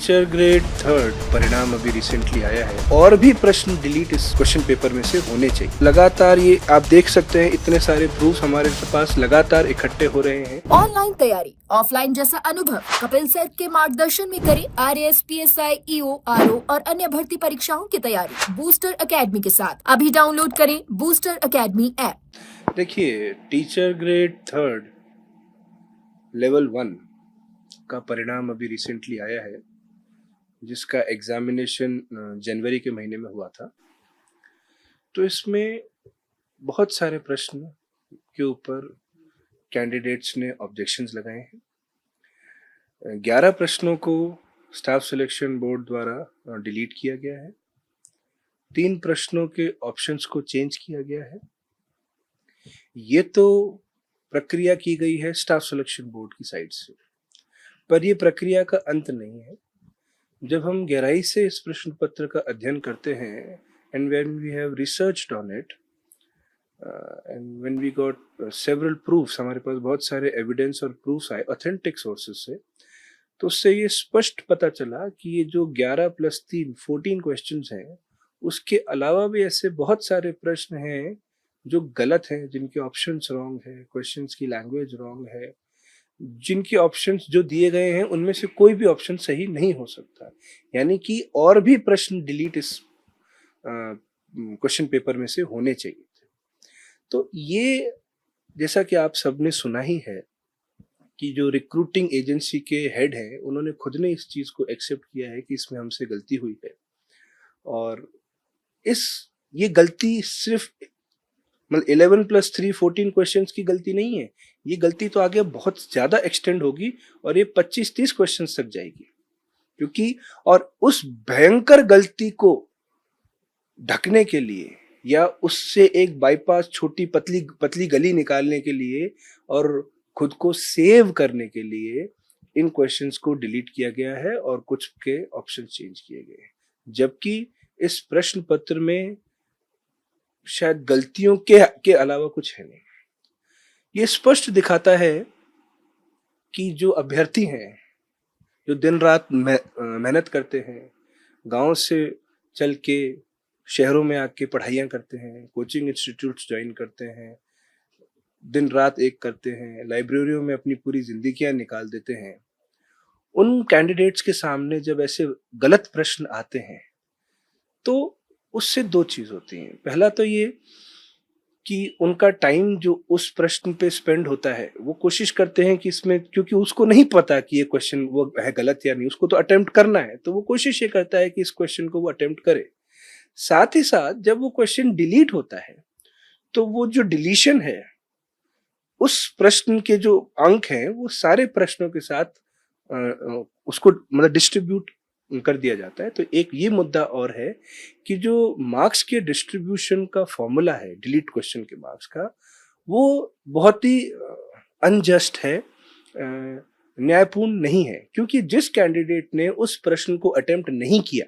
Teacher grade third परिणाम अभी recently आया है और भी प्रश्न डिलीट इस क्वेश्चन पेपर में से होने चाहिए। लगातार ये आप देख सकते हैं, इतने सारे प्रूफ हमारे पास लगातार इकट्ठे हो रहे हैं। ऑनलाइन तैयारी, ऑफलाइन जैसा अनुभव कपिल सर के मार्गदर्शन में करें आरएएस, पीएसआई, ईओ, आरओ और अन्य भर्ती परीक्षाओं की तैयारी बूस्टर एकेडमी के साथ। अभी डाउनलोड करें बूस्टर एकेडमी ऐप। देखिए, टीचर ग्रेड थर्ड लेवल 1 का परिणाम अभी रिसेंटली आया है, जिसका एग्जामिनेशन जनवरी के महीने में हुआ था। तो इसमें बहुत सारे प्रश्न के ऊपर कैंडिडेट्स ने ऑब्जेक्शंस लगाए हैं। 11 प्रश्नों को स्टाफ सिलेक्शन बोर्ड द्वारा डिलीट किया गया है। 3 प्रश्नों के ऑप्शंस को चेंज किया गया है। ये तो प्रक्रिया की गई है स्टाफ सिलेक्शन बोर्ड की साइड से, पर यह प्रक्रिया का अंत नहीं है। जब हम गहराई से इस प्रश्न पत्र का अध्ययन करते हैं and when we have researched on it and when we got several proofs, हमारे पास बहुत सारे एविडेंस और प्रूफ्स आए ऑथेंटिक सोर्सेस से, तो उससे ये स्पष्ट पता चला कि ये जो 11 + 3 14 क्वेश्चंस हैं, उसके अलावा भी ऐसे बहुत सारे प्रश्न हैं जो गलत हैं, जिनके ऑप्शंस रॉन्ग है, क्वेश्चंस की लैंग्वेज रॉन्ग है, जिनके ऑप्शंस जो दिए गए हैं उनमें से कोई भी ऑप्शन सही नहीं हो सकता। यानी कि और भी प्रश्न डिलीट इस क्वेश्चन पेपर में से होने चाहिए थे। तो ये, जैसा कि आप सबने सुना ही है कि जो रिक्रूटिंग एजेंसी के हेड हैं, उन्होंने खुद ने इस चीज़ को एक्सेप्ट किया है कि इसमें हमसे गलती हुई है। और ये गलती सिर्फ मतलब 11 + 3 14 क्वेश्चंस की गलती नहीं है। ये गलती तो आगे बहुत ज़्यादा एक्सटेंड होगी और ये 25-30 क्वेश्चंस तक जाएगी, क्योंकि और उस भयंकर गलती को ढकने के लिए या उससे एक बाईपास छोटी पतली गली निकालने के लिए और खुद को सेव करने के लिए इन क्वेश्चंस को डिलीट किया गया है और कुछ के ऑप्शन चेंज किए गए हैं। जबकि इस प्रश्न पत्र में शायद गलतियों के अलावा कुछ है नहीं। ये स्पष्ट दिखाता है कि जो अभ्यर्थी हैं, जो दिन रात मेहनत करते हैं, गांव से चल के शहरों में आके पढ़ाइयाँ करते हैं, कोचिंग इंस्टीट्यूट्स ज्वाइन करते हैं, दिन रात एक करते हैं, लाइब्रेरियों में अपनी पूरी जिंदगियां निकाल देते हैं, उन कैंडिडेट्स के सामने जब ऐसे गलत प्रश्न आते हैं तो उससे 2 चीज होती हैं। पहला तो ये कि उनका टाइम जो उस प्रश्न पे स्पेंड होता है, वो कोशिश करते हैं कि इसमें, क्योंकि उसको नहीं पता कि ये क्वेश्चन वो है गलत या नहीं, उसको तो अटेम्प्ट करना है, तो वो कोशिश ये करता है कि इस क्वेश्चन को वो अटेम्प्ट करे। साथ ही साथ जब वो क्वेश्चन डिलीट होता है, तो वो जो डिलीशन है, उस प्रश्न के जो अंक हैं वो सारे प्रश्नों के साथ उसको मतलब डिस्ट्रीब्यूट कर दिया जाता है। तो एक ये मुद्दा और है कि जो मार्क्स के डिस्ट्रीब्यूशन का फॉर्मूला है डिलीट क्वेश्चन के मार्क्स का, वो बहुत ही अनजस्ट है, न्यायपूर्ण नहीं है। क्योंकि जिस कैंडिडेट ने उस प्रश्न को अटेम्प्ट नहीं किया,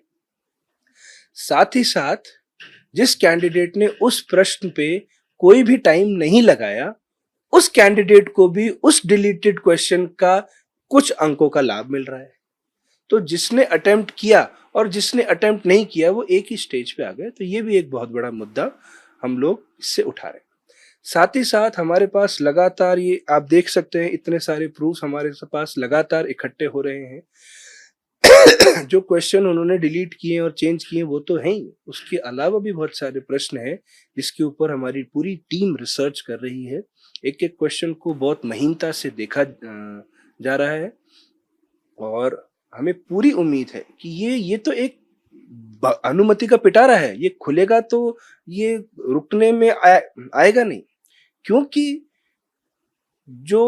साथ ही साथ जिस कैंडिडेट ने उस प्रश्न पे कोई भी टाइम नहीं लगाया, उस कैंडिडेट को भी उस डिलीटेड क्वेश्चन का कुछ अंकों का लाभ मिल रहा है। तो जिसने अटेम्प्ट किया और जिसने अटेम्प्ट नहीं किया, वो एक ही स्टेज पे आ गए। तो ये भी एक बहुत बड़ा मुद्दा हम लोग इससे उठा रहे हैं। साथ ही साथ हमारे पास लगातार, ये आप देख सकते हैं, इतने सारे प्रूफ हमारे पास लगातार इकट्ठे हो रहे हैं। जो क्वेश्चन उन्होंने डिलीट किए और चेंज किए वो तो हैं ही, उसके अलावा भी बहुत सारे प्रश्न हैं जिसके ऊपर हमारी पूरी टीम रिसर्च कर रही है। एक एक क्वेश्चन को बहुत महीनता से देखा जा रहा है और हमें पूरी उम्मीद है कि ये तो एक अनुमति का पिटारा है। ये खुलेगा तो ये रुकने में आएगा नहीं, क्योंकि जो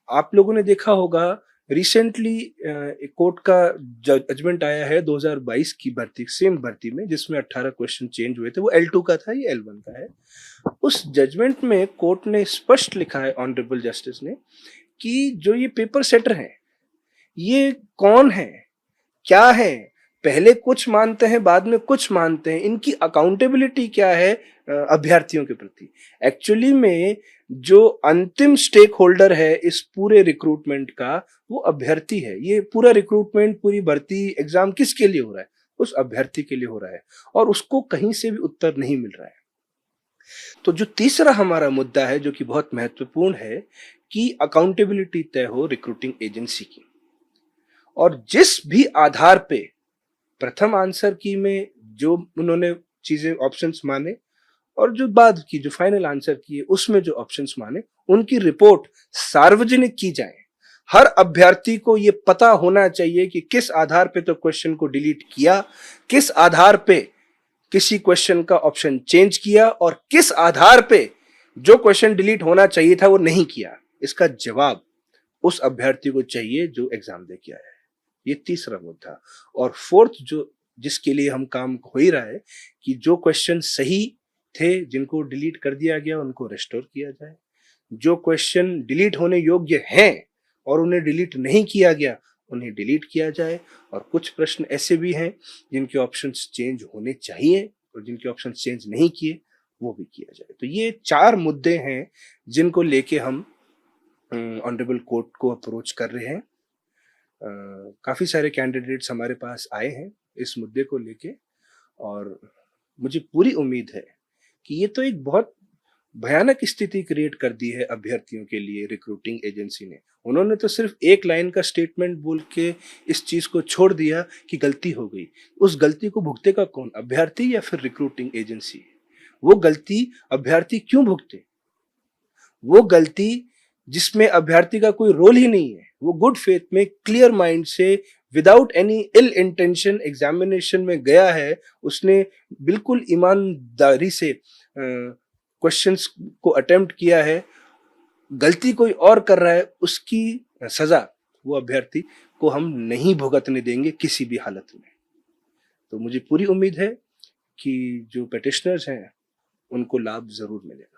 आप लोगों ने देखा होगा, रिसेंटली एक कोर्ट का जजमेंट आया है 2022 की भर्ती, सेम भर्ती में, जिसमें 18 क्वेश्चन चेंज हुए थे। वो L2 का था, ये L1 का है। उस जजमेंट में कोर्ट ने स्पष्ट लिखा है, ऑनरेबल जस्टिस ने, कि जो ये पेपर सेटर हैं, ये कौन है, क्या है, पहले कुछ मानते हैं बाद में कुछ मानते हैं, इनकी अकाउंटेबिलिटी क्या है अभ्यर्थियों के प्रति। एक्चुअली में जो अंतिम स्टेक होल्डर है इस पूरे रिक्रूटमेंट का, वो अभ्यर्थी है। ये पूरा रिक्रूटमेंट, पूरी भर्ती एग्जाम किसके लिए हो रहा है? उस अभ्यर्थी के लिए हो रहा है, और उसको कहीं से भी उत्तर नहीं मिल रहा है। तो जो तीसरा हमारा मुद्दा है, जो कि बहुत महत्वपूर्ण है, कि अकाउंटेबिलिटी तय हो रिक्रूटिंग एजेंसी की। और जिस भी आधार पे प्रथम आंसर की में जो उन्होंने चीजें ऑप्शंस माने, और जो बाद की जो फाइनल आंसर की है उसमें जो ऑप्शंस माने, उनकी रिपोर्ट सार्वजनिक की जाए। हर अभ्यर्थी को ये पता होना चाहिए कि किस आधार पे तो क्वेश्चन को डिलीट किया, किस आधार पे किसी क्वेश्चन का ऑप्शन चेंज किया, और किस आधार पे जो क्वेश्चन डिलीट होना चाहिए था वो नहीं किया। इसका जवाब उस अभ्यर्थी को चाहिए जो एग्जाम दे के आया है। ये तीसरा मुद्दा। और फोर्थ, जो जिसके लिए हम काम हो ही रहा है, कि जो क्वेश्चन सही थे जिनको डिलीट कर दिया गया उनको रेस्टोर किया जाए। जो क्वेश्चन डिलीट होने योग्य हैं और उन्हें डिलीट नहीं किया गया, उन्हें डिलीट किया जाए। और कुछ प्रश्न ऐसे भी हैं जिनके ऑप्शंस चेंज होने चाहिए और जिनके ऑप्शंस चेंज नहीं किए, वो भी किया जाए। तो ये 4 मुद्दे हैं जिनको लेके हम ऑनरेबल कोर्ट को अप्रोच कर रहे हैं। काफी सारे कैंडिडेट्स हमारे पास आए हैं इस मुद्दे को लेके, और मुझे पूरी उम्मीद है कि ये तो एक बहुत भयानक स्थिति क्रिएट कर दी है अभ्यर्थियों के लिए रिक्रूटिंग एजेंसी ने। उन्होंने तो सिर्फ एक लाइन का स्टेटमेंट बोल के इस चीज को छोड़ दिया कि गलती हो गई। उस गलती को भुगतेगा कौन? अभ्यर्थी या फिर रिक्रूटिंग एजेंसी? वो गलती अभ्यर्थी क्यों भुगते? वो गलती जिसमें अभ्यर्थी का कोई रोल ही नहीं है, वो गुड फेथ में क्लियर माइंड से विदाउट एनी इल इंटेंशन एग्जामिनेशन में गया है, उसने बिल्कुल ईमानदारी से क्वेश्चंस को अटेम्प्ट किया है, गलती कोई और कर रहा है, उसकी सजा वो अभ्यर्थी को हम नहीं भुगतने देंगे किसी भी हालत में। तो मुझे पूरी उम्मीद है कि जो पेटिशनर्स हैं उनको लाभ जरूर मिलेगा।